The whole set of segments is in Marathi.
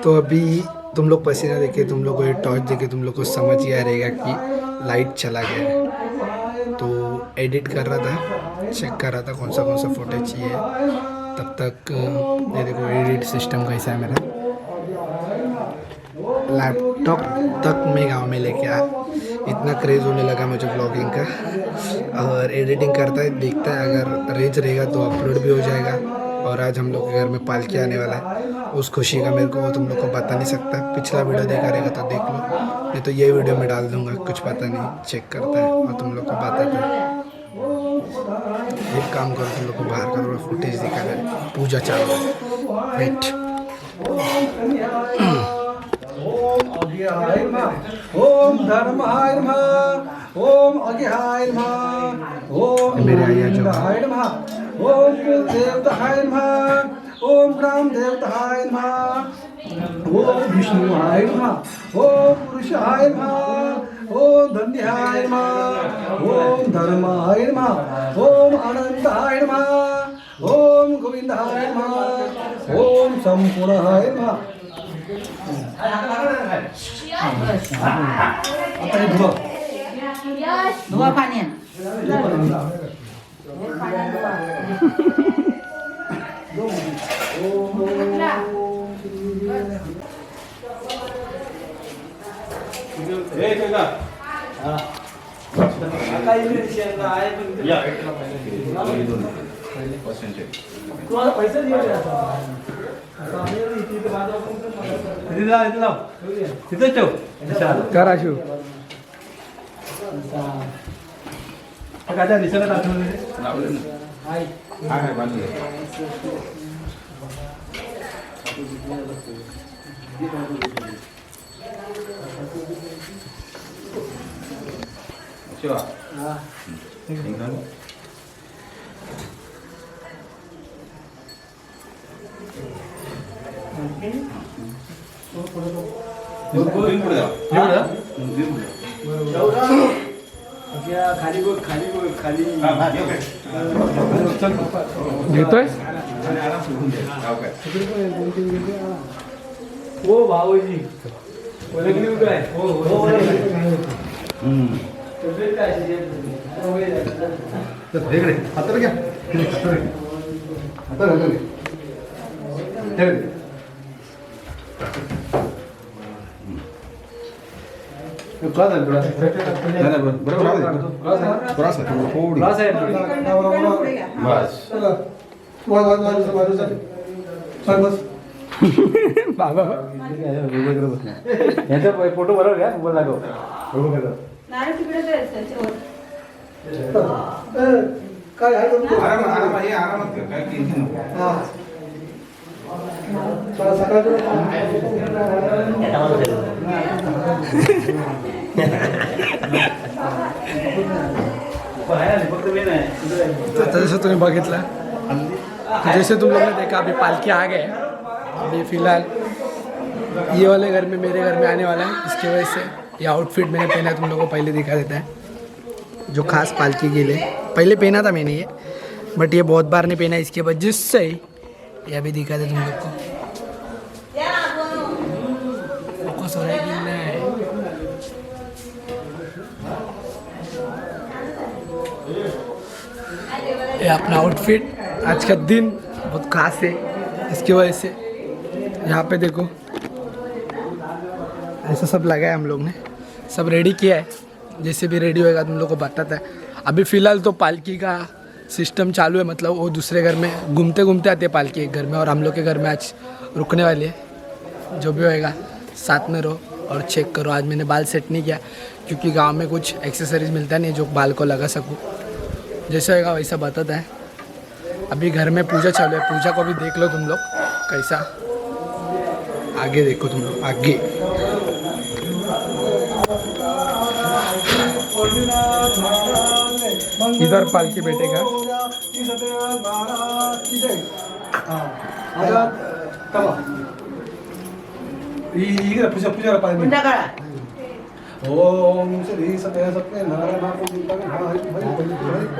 तो अभी तुम लोग पसीना देखे, तुम लोग को ये टॉर्च देखे, तुम लोग को समझ ही आ रहेगा कि लाइट चला गया है। तो एडिट कर रहा था, चेक कर रहा था कौन सा फुटेज चाहिए। तब तक ये देखो एडिट सिस्टम कैसा है मेरा। लैपटॉप तक मैं गांव में लेके आया, इतना क्रेज़ होने लगा मुझे ब्लॉगिंग का। और एडिटिंग करता है, देखता है, अगर रेंज रहेगा तो अपलोड भी हो जाएगा। और आज हम लोग के घर में पालकी आने वाला है, उस खुशी का मेरे को तुम लोग को बता नहीं सकता। पिछला वीडियो देखा रहेगा तो देख लो, नहीं तो ये वीडियो में डाल दूंगा, कुछ पता नहीं, चेक करता है और तुम लोग को बताता है। एक काम करो, तुम लोग को बाहर का थोड़ा फुटेज दिखा रहा है। पूजा चालू है, वेट। ओम धर्माय नमः, ओम अज्ञाय नमः, ओम मेरे आया जो गोविंदाय नमः, ओम कुलदेवताय नमः, ओम ग्राम देवताय नमः, ओम विष्णुवाय नमः, ओम पुरुषाय नमः, ओम धन्याय नमः, ओम धर्माय नमः, ओम अनंताय नमः, ओम गोविंदाय नमः, ओम संपूर्णाय नमः। आता हे धुवा धुवा पाणी तुम्हाला पैसे दिले तिथेच ठेव करा शिव। काय दिसायला खाली खाली घेतोय हो भाऊजी ओळखली काय हो इकडे हाताला घ्या हाताला बाबा यांचा फोटो बरोबर घ्या मोबाईल लागव काय तो जैसे तुम्हें बघितला, जैसे तुम लोगों ने देखा अभी पालकी आ गए। अभी फ़िलहाल ये वाले घर में, मेरे घर में आने वाला है। इसकी वजह से ये आउटफिट मैंने पहना है, तुम लोगों को पहले दिखा देता है, जो खास पालकी के लिए पहले पहना था मैंने ये, बट ये बहुत बार नहीं पहना, इसके वजह से ये अभी दिखा दे तुम लोग को। फोकस हो रहा है कि नहीं? ये अपना आउटफिट, आज का दिन बहुत खास है इसकी वजह से। यहाँ पे देखो ऐसा सब लगा है, हम लोग ने सब रेडी किया है। जैसे भी रेडी होएगा तुम लोग को बताता है। अभी फ़िलहाल तो पालकी का सिस्टम चालू है, मतलब वो दूसरे घर में घूमते घूमते आते हैं पालकी एक घर में, और हम लोग के घर में आज रुकने वाली है। जो भी होएगा साथ में रहो और चेक करो। आज मैंने बाल सेट नहीं किया क्योंकि गांव में कुछ एक्सेसरीज मिलता नहीं जो बाल को लगा सकूँ। जैसा होगा वैसा बताता है। अभी घर में पूजा चालू है, पूजा को भी देख लो तुम लोग कैसा। आगे देखो तुम लोग, आगे इधर पालकी बैठेगा। ಈಗ ಪೂಜಾ ಪೂಜಾ ओम श्री सत्य सत्य नारायण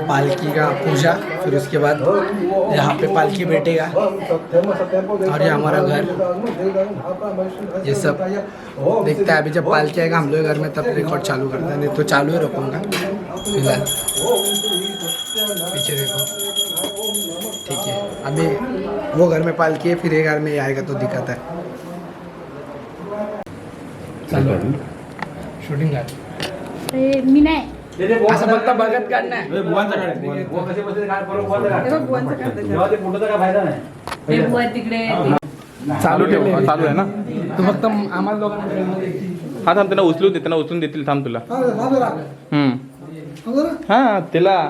पालकी का पूजा, फिर उसके बाद यहाँ पे पालकी बैठेगा और ये हमारा घर, ये सब देखता है। अभी जब पालकी आएगा हम लोग घर में तब रिकॉर्ड चालू करता है, नहीं तो चालू ही रखूँगा फिलहाल। पीछे देखो, ठीक है। अभी वो घर में पालकी है, फिर ये घर में ये आएगा तो दिखाता है। चालू शूटिंग कर, मी नाही असं फक्त बघत काढणं आहे। ते बुवा तिकडे चालू ठेव, चालू आहे ना? तू फक्त आम्हाला लोकांना हा थांब, त्यांना उचलू दे, त्यांना उचलून देतील. थांब तुला. हा त्याला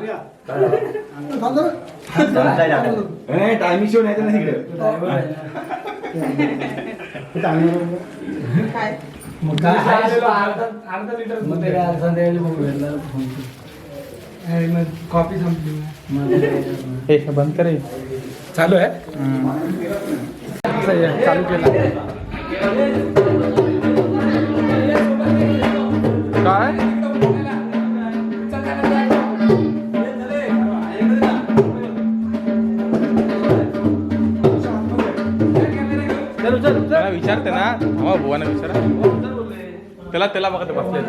टायमिंग शो नाही ना तिकडे अर्धा लिटर कॉफी संपली. हे बंद करे. चालू आहे, चालू केला. काय त्याला विचारते ना, हा बुवाना विचारा त्याला. त्याला बघा ते बसले.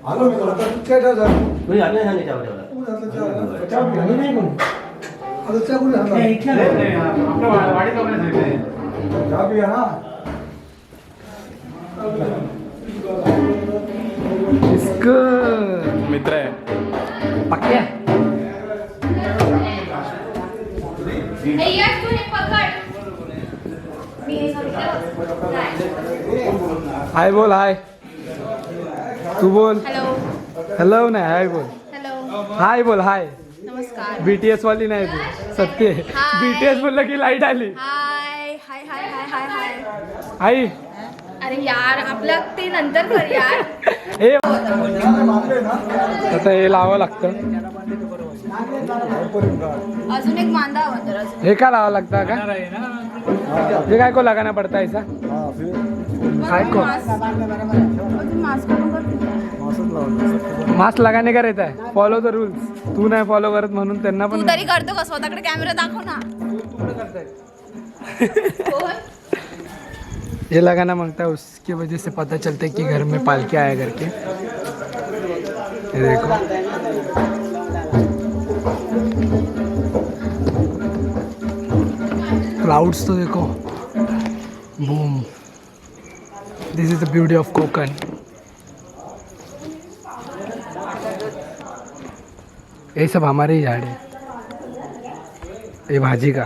आलो मी काय मित्र आहे. पक्या हाय बोल, हाय तू बोल. हॅलो हेलो नाही, हाय बोल. हॅलो हाय बोल, हाय. नमस्कार. बीटीएस वाली नाही तू, सत्य. हाय. बीटीएस बोललं की लाईट आली. हाय हाय हाय हाय हाय हाय. आई अरे यार आपलं ते नंतर कर यार. हे आता हे लावावं लागतं. अजून एक मांदा हवा तर अजून. हे का लावावं लागतं का? हे काय को लगाना पडता ऐसा? काय को अजून मास्क पण कर. मास्क लगाने का रहता है? Follow the rules. तू नाही फॉलो करत म्हणून त्यांना तू पण. तरी करतो का? स्वतःकडे कॅमेरा दाखव ना. कोण? ये लगाना मांगता है, उसकी वजह से पता चलता है कि घर में पालकी आया करके. ये देखो, क्लाउड्स तो देखो, boom. This is the beauty of Konkan. ये सब हमारे ही झाड़ है. ये भाजी का,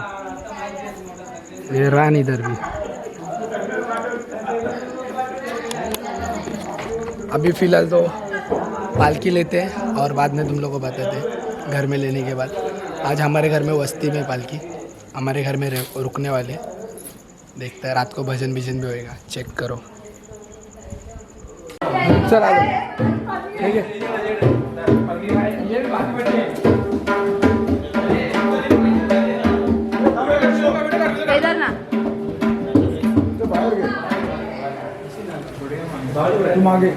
ये रान इधर भी. अभी फ़िलहाल तो पालकी लेते हैं और बाद में तुम लोग को बताते हैं घर में लेने के बाद. आज हमारे घर में वस्ती में पालकी हमारे घर में रुकने वाले. देखते हैं रात को भजन भजन भी होएगा, चेक करो. चल आ जाओ, ठीक है. इधर ना. तू मागे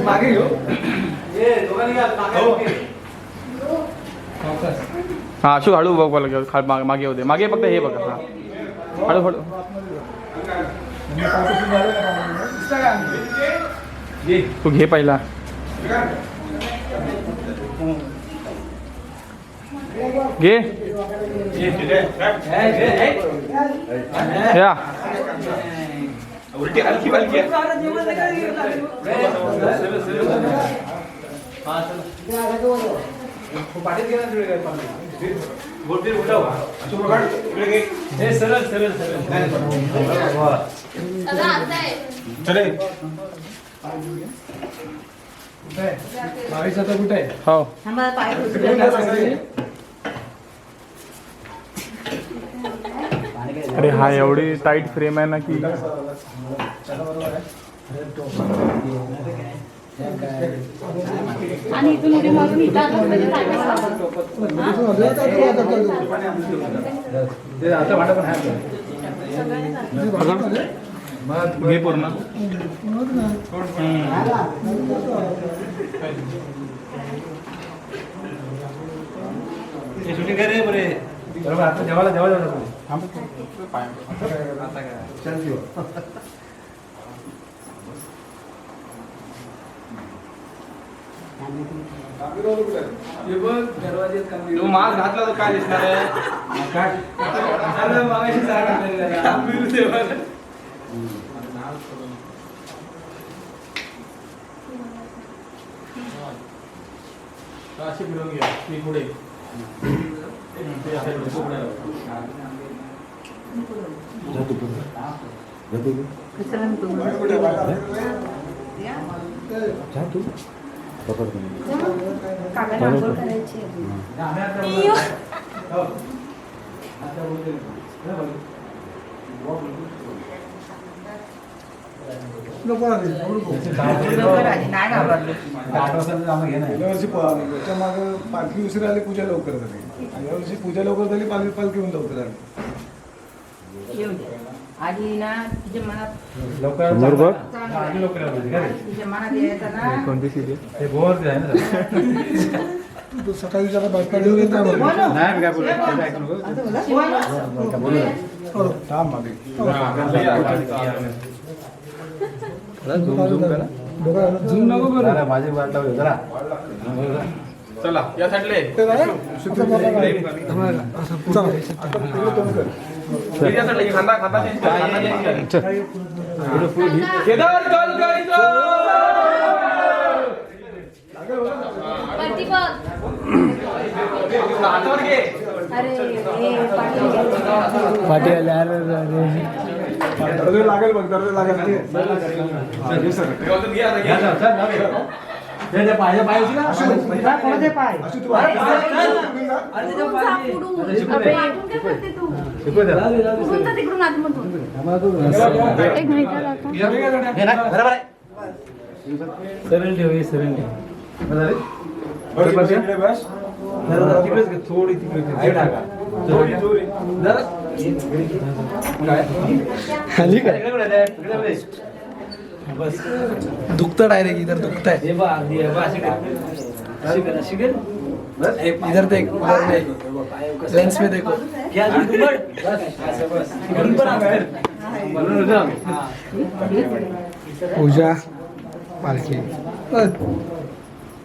मागे घेऊ. हा अशोक हळू बघ बोला, मागे होते मागे, फक्त हे बघा. हा हळू हळू. तू घे पहिला. घे या. उलटी हलकी पालकी आहे. सगळं आता आहे. बावीस आता कुठे आहे? हो थांबा, पाय पुसले. अरे हा एवढी टाईट फ्रेम आहे ना की आणि इथून उडी मारून इथं आलं म्हणजे टाकायचं. ते आता भांडा पण आहे घे पूर्ण शूटिंग करे बरे बरोबर आता जेवायला जेवायला तू मास्क घातला तर काय दिसणार आहे अशी फिरवून घ्या ती पुढे यावर्षी त्याच्या मागं पालखी उशीर आली पूजा लवकर झाली आणि यावर्षी पूजा लवकर झाली पालखी येऊन लवकर आली आधी ना तुझ्या मनात लवकर आधी लवकर तुझ्या मनात यायचं ना कोणती सीडी ते गोवर आहे ना तू सकाळी जरा बायका घेऊन येत नाही नाही काय बोलत थांब मागे झूम नको करू. माझी वाट लावली जरा चला या साईडले या साईडले खांदा खांदा चेंज कर खांदा चेंज कर केदार चल गाईचं वरती बघ. हातावर घे अरे हे पाटील. पाठी आले अरे दर्जा लागेल बघ दर्जा लागेल व्यवस्थित घे आता घे पाय कोणाचे पाय अशी तू अबे, मागून काय करते तू? कोणता तिकडून आतमधून? एक मिनिट आता. सरळ ठेव हे सरळ ठेव. थोडी तिकडे खाली काय दुखतं डायरेक्ट इधर दुखता है इधर देख उधर देख लेंस में देखो पूजा पालखी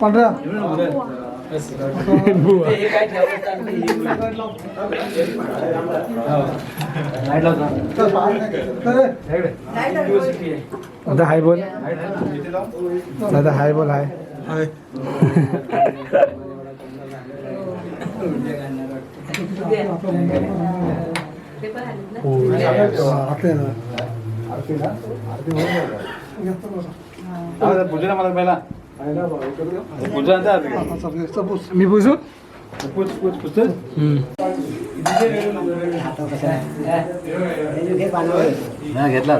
पंधरा दादा हाय बोल दादा हाय बोल हाय हाय पूजेला मला पहिला पूजा मी बुजू घेतला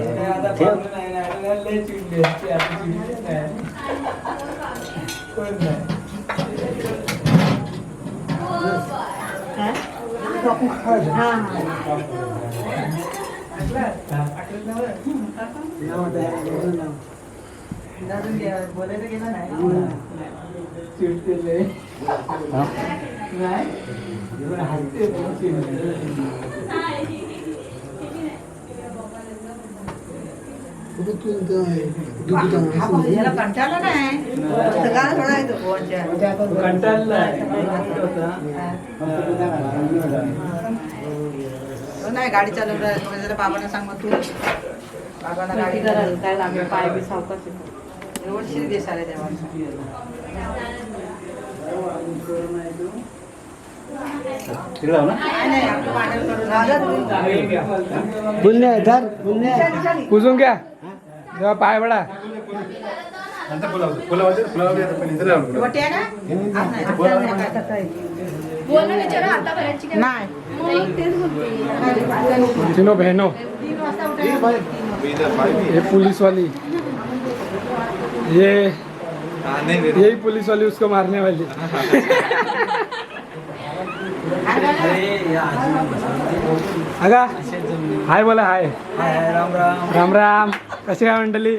बोलायचं गेलं नाही याला कंटाळला नाही सगळा थोडा येतो नाही गाडी चालवलं जरा बाबांना सांग मग तू बाबांना गाडी काय लागेल पाय बी सावकाश एवढी देश आले तेव्हा पुजून घ्या तेव्हा पाय बडा बोल ना विचारा आता भरायची काय? नाही मग तेच बोलते. तीनों बहनों 3 वाजता उठायला. ये पुलिस वाली ये यही पुलिस वाली उसको मारने वाली. अगा हाय बोला हाय. राम राम. राम राम. कशी काय मंडळी?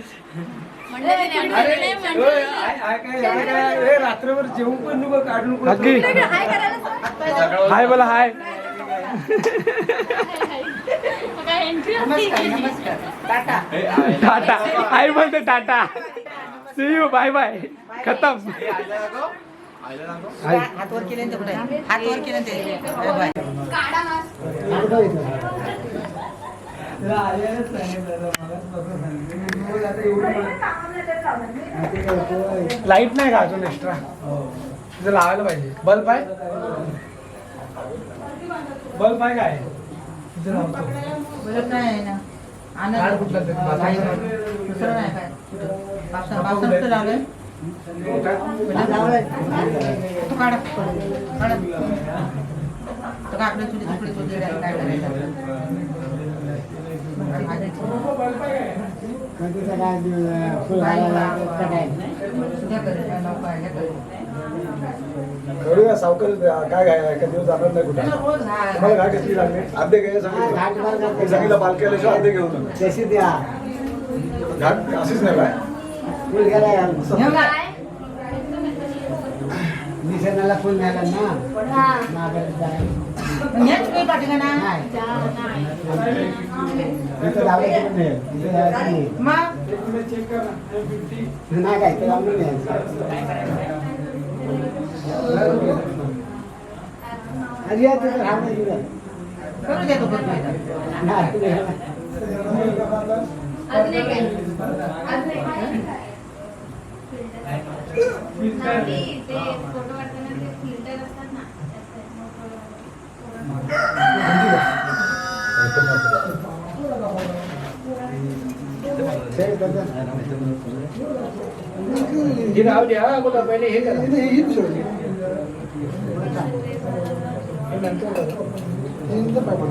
रात्रभर जेवून पण नको काढून नक्की हाय बोला हाय. काय एंट्री होती नमस्कार टाटा टाटा हाय बोलते tata. See you bye bye. खतम. हात वर केले कुठे हात वर केले ते बाय काढा मास्क. लाईट नाही का अजून एक्स्ट्रा? तिथं लावायला पाहिजे. बल्ब आहे? बल्ब आहे काय? तिथे लावतो. बोलत नाही ना काढ आनंद कुठला तरी दुसरं नाही काय पावसाळ्यात लावलंय तू काढ तो काढलं तुझी तुकडे तुझे काय करूया सावकर काय घ्याय का दिवस जाणार नाही कुठे तुम्हाला घाट किती लागले अर्धे घ्यायला सांगितलं सांगितलं पालखी आल्याशिवाय अर्धे घेऊन घाट अशीच नाही काय निशाणाला फुल मिळाला ना नेच काही पाठी ना इथं लावायचं नाही इथं लावायचं नाही मग नाही काय इथं लावलं नाही अरे या तिथं राहत नाही तिथं करू देतो नाही अजून एक आहे. अजून एक आहे. नाही, ते फोटो काढताना ते फिल्टर असतात ना हे राहू द्या बोला पहिले हे करा.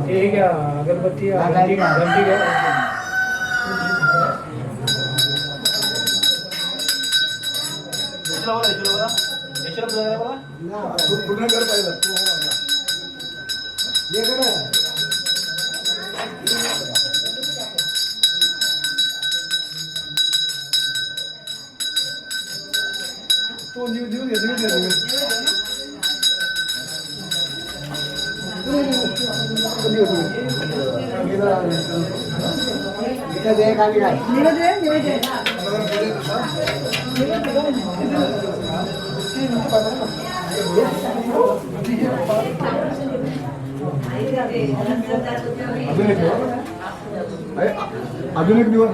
हे घ्या अगरबत्ती घंटी घ्या. पूर्ण कर पाहिलं तो देऊ अजून एक दिवस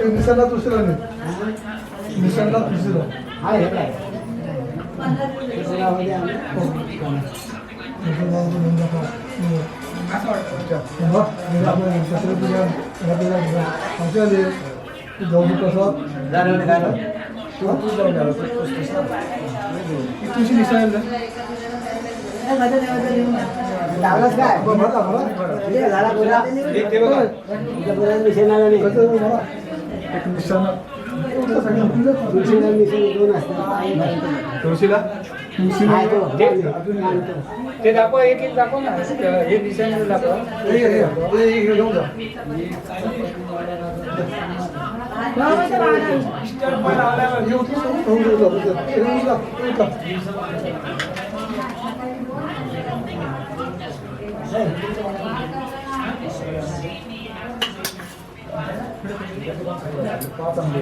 मिसळला दुसरं नाही मिसळला दुसरं हा हे काय तुझी मिसळ लावलाच काय झाला बोला निशाणाला नाही एक मिसळ निशाणा मिशन दोन असतात तुळशीला हाय तो ते दाखव एक एक दाखव ना. हे डिझाईन दाखव. घेऊन जा पाच आंबे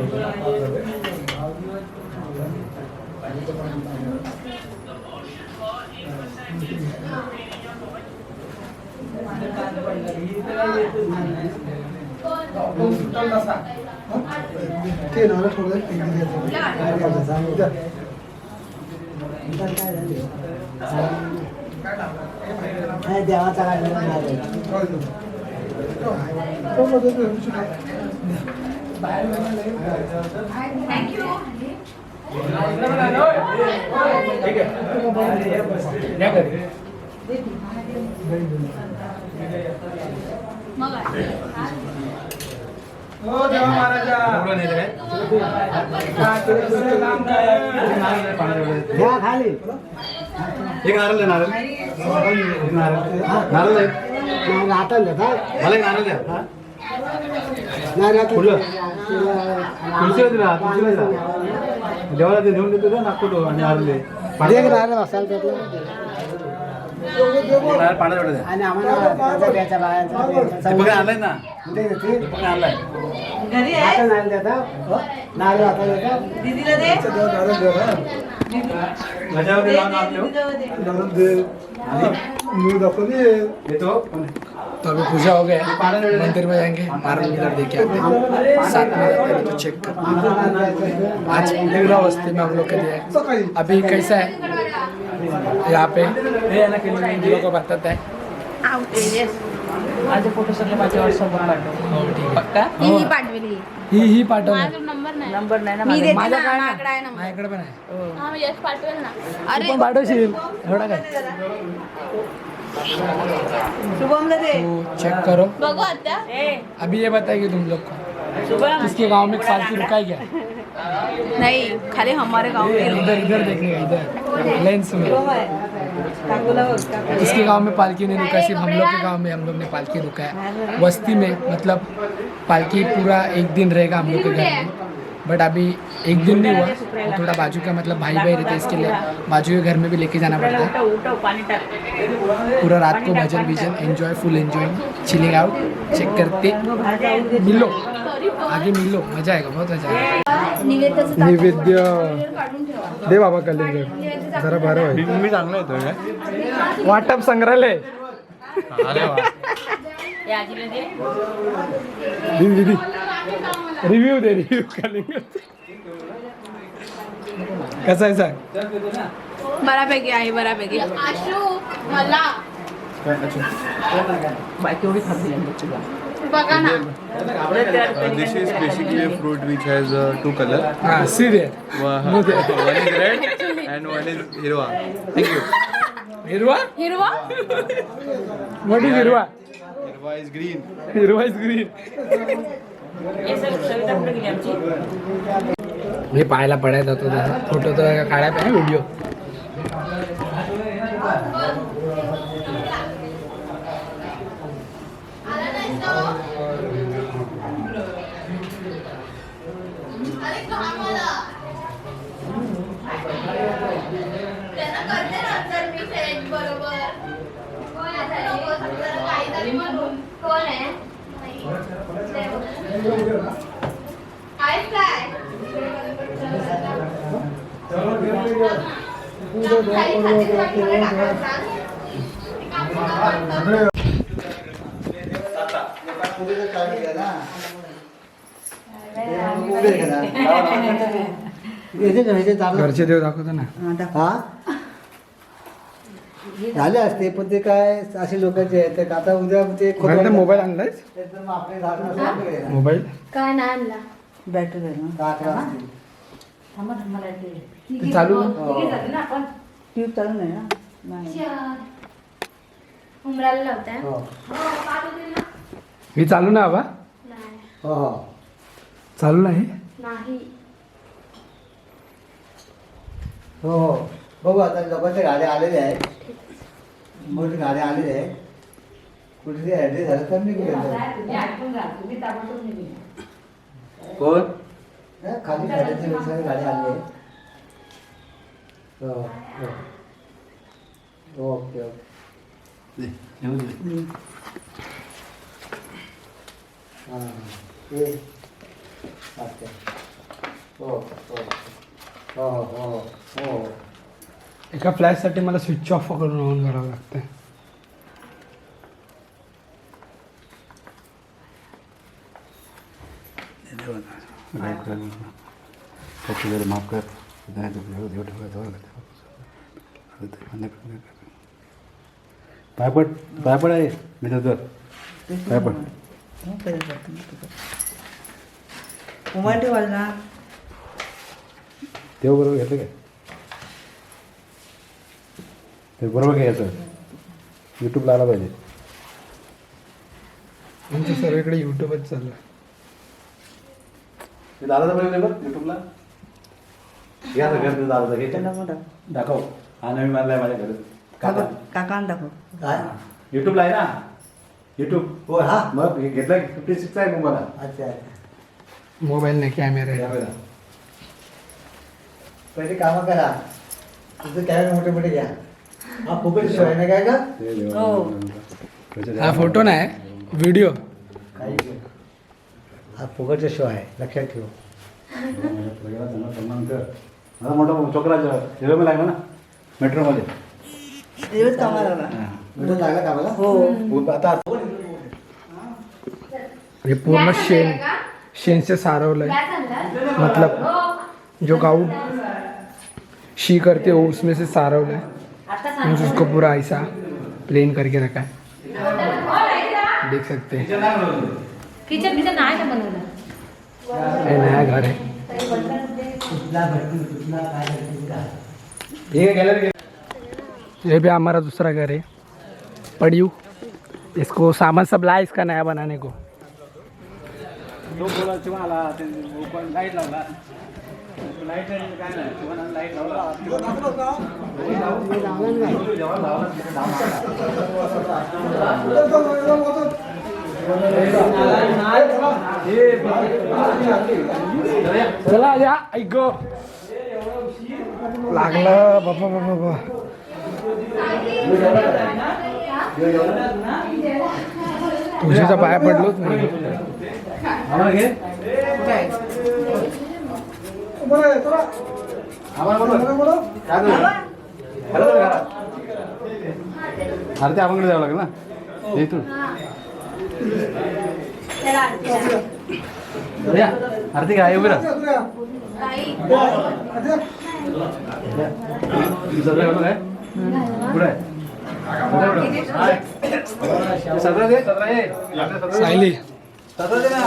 ते नारळ थोडं उद्या नाही देवाचा काय नाही. ठीक आहे या घरी. मग आहे. हो देवा महाराजा एवढं नाही रे घ्या खाली. एक नारळ द्या, नारळ एक नारळ आहे. नाही राहतं का? मला एक नारळ द्या. नाही राहतं. कुठलं? तुळशीला दिला, तुळशीला दिला. देवाला ते घेऊन देतो ना नागपूर आणि नारळ दे. एक नारळ असायला त्यातलं. नारळ पाण्यात एवढं द्या. आणि आम्हाला त्याचा द्यायचा बायांचा. ते बघा आणलाय ना, कुठे देते? ते बघा आणलाय. घरी आहे हातात नारळ देता. नारळ हातात देता. दीदीला दे नारळ द्या ना. गजावरी लावून आपले हो. दीदीला दे. नारळ दे. मी दाखवली. येतो तो अभी पूजा हो गया मंदिर में जाएंगे नारल इधर दे के आते हैं साथ में जाते हैं तो चेक करते हैं आज पूरा वस्ती में हम लोग के लिए अभी कैसा है यहाँ पे हम लोग को बताता है माझे फोटो सगळे माझ्या व्हॉट्सअपवर पाठव. हो ठीक है पक्का ही पाठवली ही पाठवलं माझा नंबर नाही नंबर नाही ना मी माझा. देते माझा ना, काय माझ्याकडे आहे नंबर. माझ्याकडे पण आहे हा मी यश पाठवेल ना तू अरे पण पाठवशील एवढा काय शुभमला दे. तो चेक करो बघू आता अभी ये बताएगी तुम लोग को शुभम किसके गांव में एक पालकी रुका है क्या नहीं खाली हमारे गांव में इधर इधर देखने का इधर लेंस में शुभम आहे काकूला बघ काकू. जिसके गांव में पालकी नहीं रुका सिर्फ हम लोग के गांव में हम लोग ने पालकी रुका है बस्ती में मतलब पालकी पूरा एक दिन रहेगा हम लोग के घर में बट अभी एक दिन नहीं हुआ थोड़ा बाजू का मतलब भाई भाई रहते हैं इसके लिए बाजू के घर में भी लेके जाना पड़ता है उठव पाणी टाक. पूरा रात को भजन विजन enjoy full enjoy chilling out check करते मिलो आगे मिलो मजा आएगा बहुत मजा आएगा नैवेद्य काढून ठेवा दे बाबा कलिंगड जरा बरं होईल. मी चांगला येतोय काय वाटप संग्रहालय अरे वा हे आजीला दे. दीदी रिव्ह्यू दे रिव्ह्यू कलिंगड कसा आहे सांग बऱ्यापैकी आहे बऱ्यापैकी आशू मला बाकी एवढी खाल्ली नाही तुला. बघा ना This is basically a fruit which has two colors. हां serial One is red and one is hirwa. Thank you. हिरवा हिरवा व्हॉट इज हिरवा Hirwa is green. हिरवा इज ग्रीन हे सर सविता कुठे गेली आमची. मी पाहायला पडायचा होतो तसा फोटो तर काढायला पाहिजे व्हिडिओ घरचे देव दाखवतो ना हा झाले असते पण ते काय असे लोकांचे आहेत ते आता उद्या ते मोबाईल आणलाय तर मग आपले झालं मोबाईल काय नाही आणला बॅटरी आहे ना. थांबा थांबा ते चालू ट्यूब चालू नाही ना. नाही उमराला लावताय हो हे चालू ना बाबा नाही हो हो चालू नाही नाही हो हो बघू आता लोकांच्या गाड्या आलेल्या आहेत मोठी गाड्या आलेल्या आहेत कुठे ॲड्रेस झालं तर निघून कोण? खाली गाड्याच्या वेळेस गाड्या आली आहे हो हो ओके ओके हां ते अच्छा हो हो हो हो हो एका फ्लॅशसाठी मला स्विच ऑफ करून ऑन करावं लागतं. माफ कर पायपड आहे मी तर पायपड उमाटी वाजला तेव्हा बरोबर घेतलं काय ते बरोबर घ्यायचं यूट्यूबला आला पाहिजे. आमच्या सर्वीकडे यूट्यूबच चाललं. ते दादाचा बघितलं बघ यूट्यूबला घ्या घर दादाचा घे दाखव हा नवीन मारलाय माझ्या घरात काकांना दाखव. काय यूट्यूबला आहे ना यूट्यूब हो हा मग घेतला 56 आहे मोबाईल अच्छा मोबाईल नाही कॅमेरा आहे. पहिले कामं करा तुझं कॅमेरे मोठे मोठे घ्या. हा फुकट शो आहे ना काय का हा फोटो नाही व्हिडिओ. काही हा फुकटचा शो आहे लक्षात ठेव. सन्मान कर माझा मोठा छोकरा रेल्वेमध्ये लागला ना मेट्रोमध्ये दिवस कामाला आला. व्हिडिओ लागला का मला हो आता हे पूर्ण शेण से सारवलंय. मतलब जो गाँव शी करते हो उसमें से सारवलंय. उसको पूरा ऐसा प्लेन करके रखा है. देख सकते हैं किचन बिचन नाही ना बनवलं. ये नया घर है. ये भी हमारा दूसरा घर है पड़ियू. इसको सामान सब लाया इसका नया बनाने को. लाईट लावला लाईट काय नाही लाईट लावला चला या ऐक लागलं बाबा बाबा बाबा. तुझ्याचा पाया पडलोच नाही. आम्हाला घे आम्हाला बरोबर काय अरे ते आम्हाला द्यावं लागेल ना इथून आरती काय उभी राहा काय पुढे सतरा दे सायली सतरा दे ना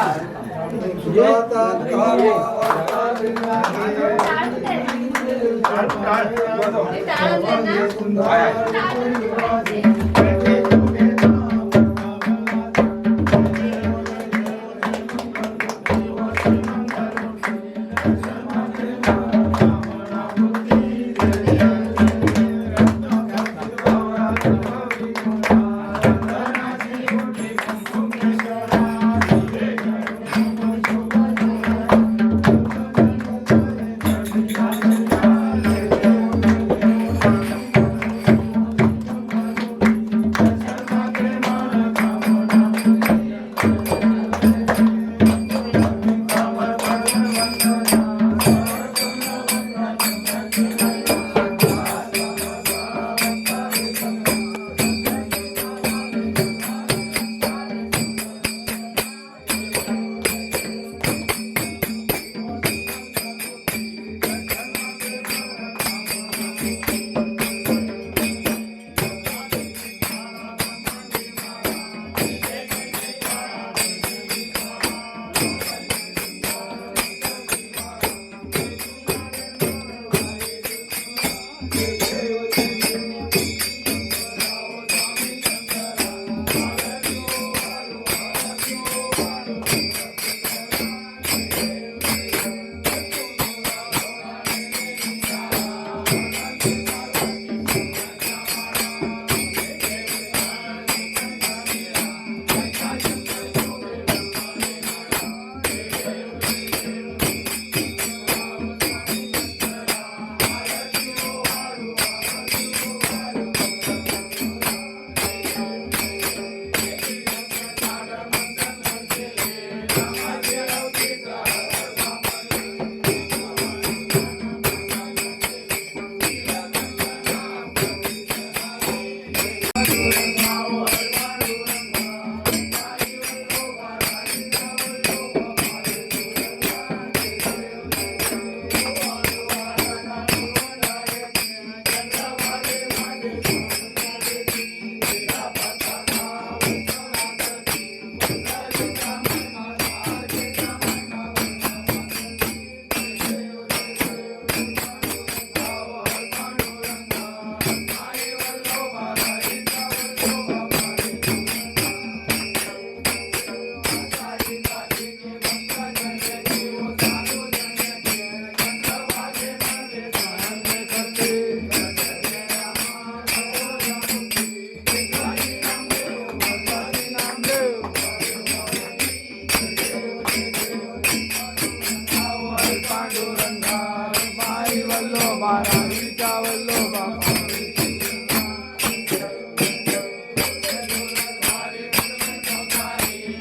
बाबा राणीच्या वल्लोबा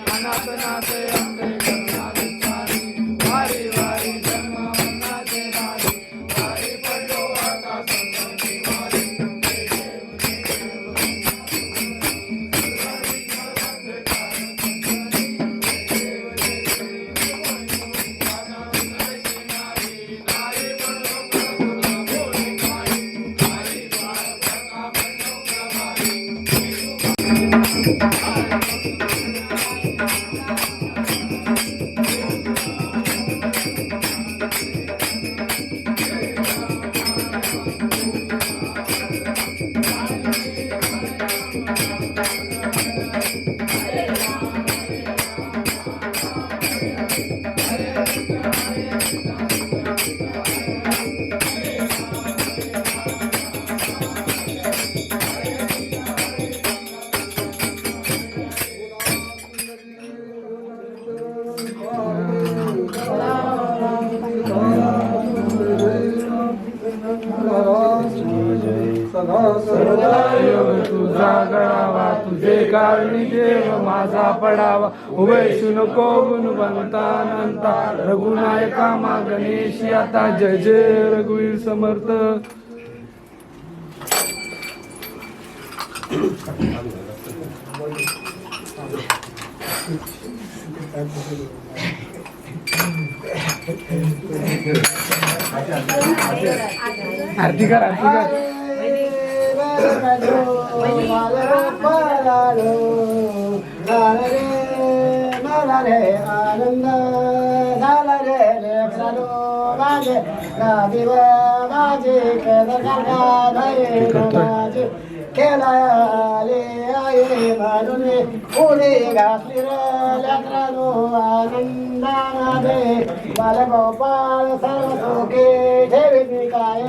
अनाथनाथ अंबे करुणाविचारी वारी वारी जन्म मरणाचे दारी वारी पडलो आता संतांची वारी तुझा गळावा तुझे कारणी देव माझा पडावा उभयशु नको गुणवंता अनंता रघुनायका मा गणेशी आता जय जय रघुवीर समर्थ आरती कर आरती कर आनंद झाला रे लेकरानो माझे दिव माझे माझे खेळाले आहे म्हणून पुढे घातली लेकरानो आनंदामध्ये बालगोपाळ सर्व सुखे ठेवी काय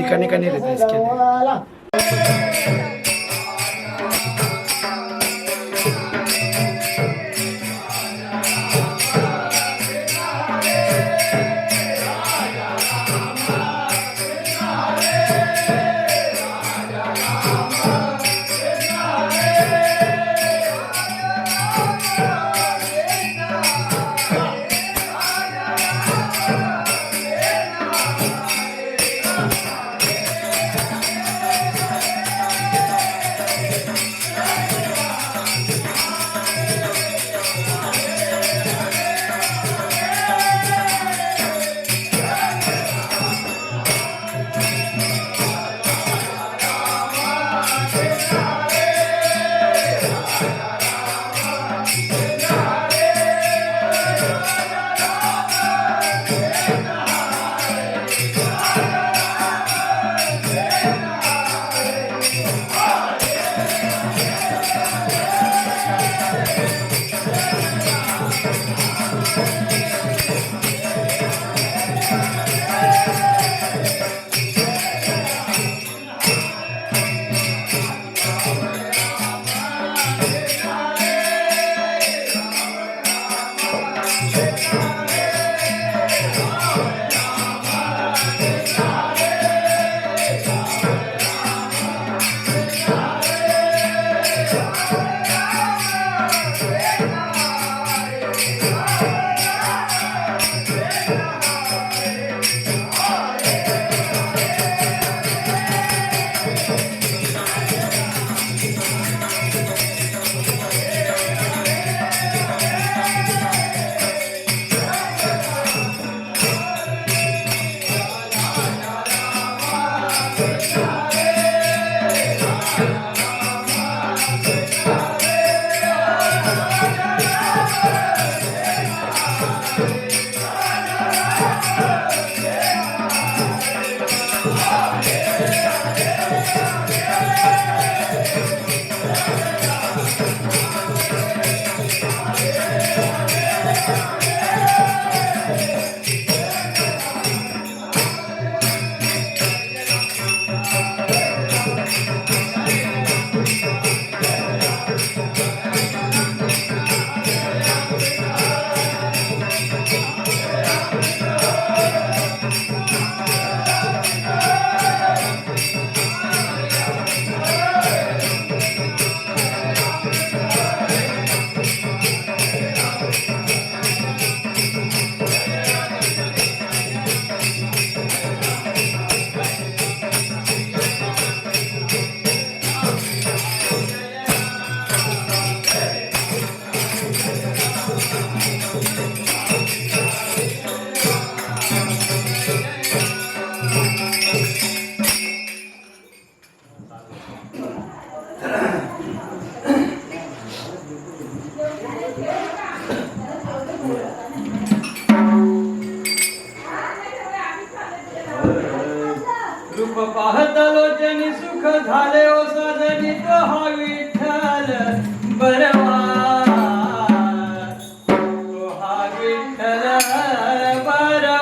रूप पाहतलो जनी सुख झाले ओ साजनी तो हा विठ्ठल बरवा तो हा विठ्ठल बरवा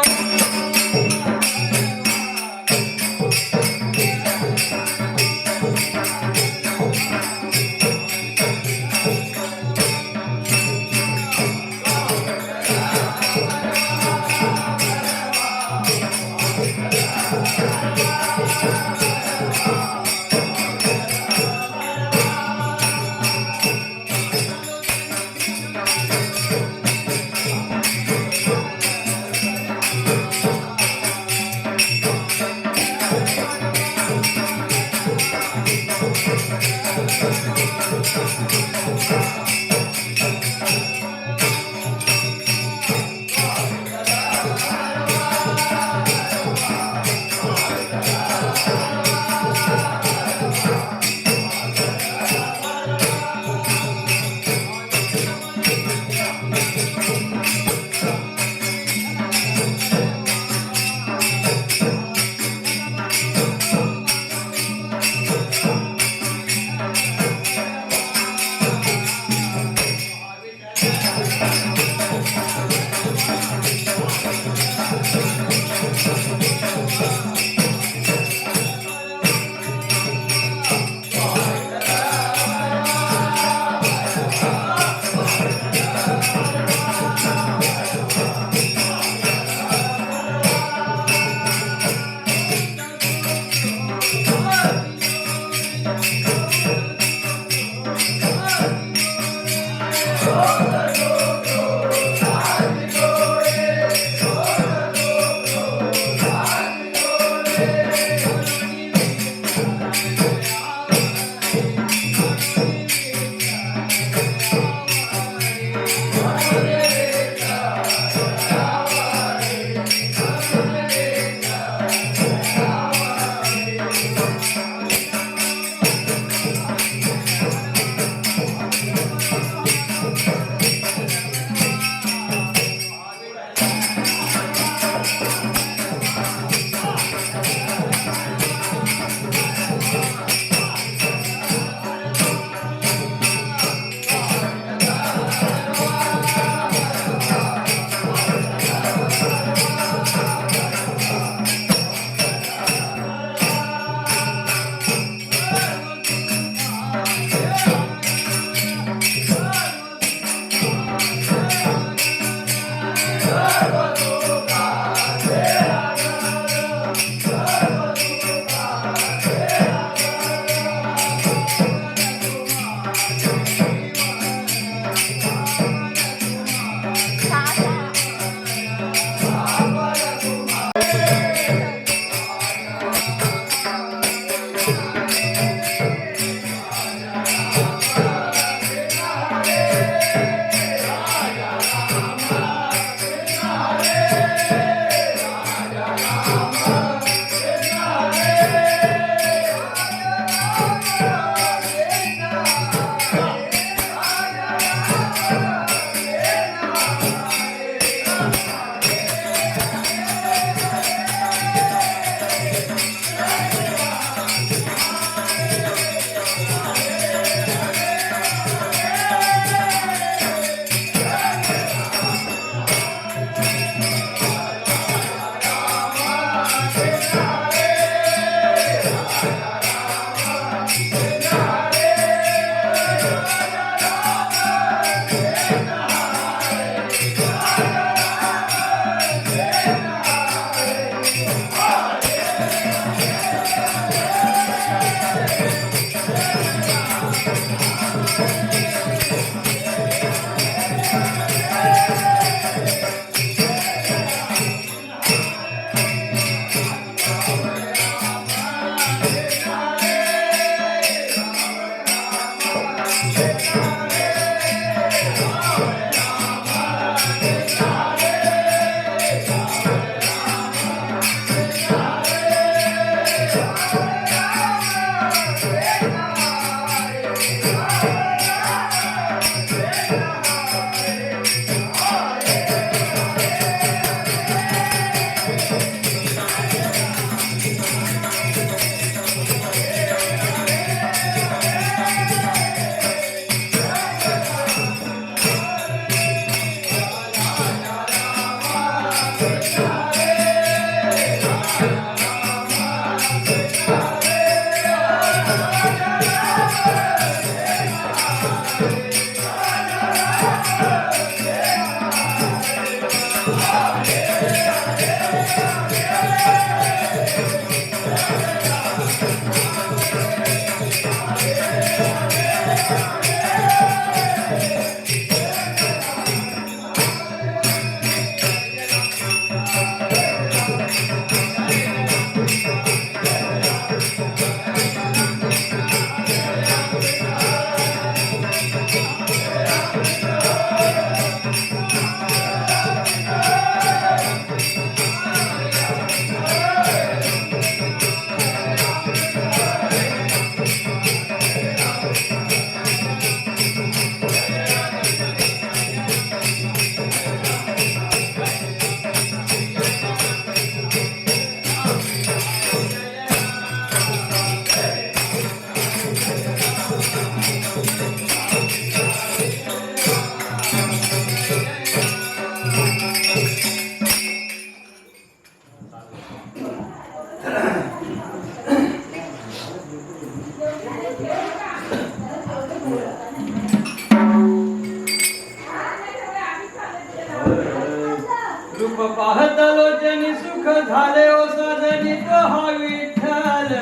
झाले ओ साजनी तो हा विठ्ठल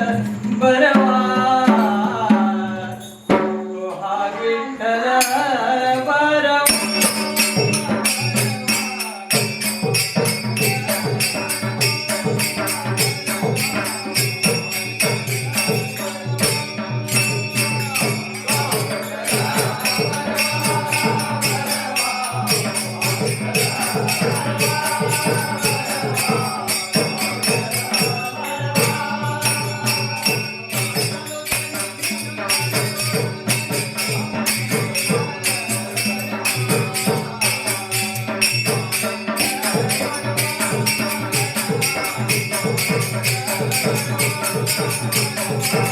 बरवा तो हा विठ्ठल बरवा Thank you.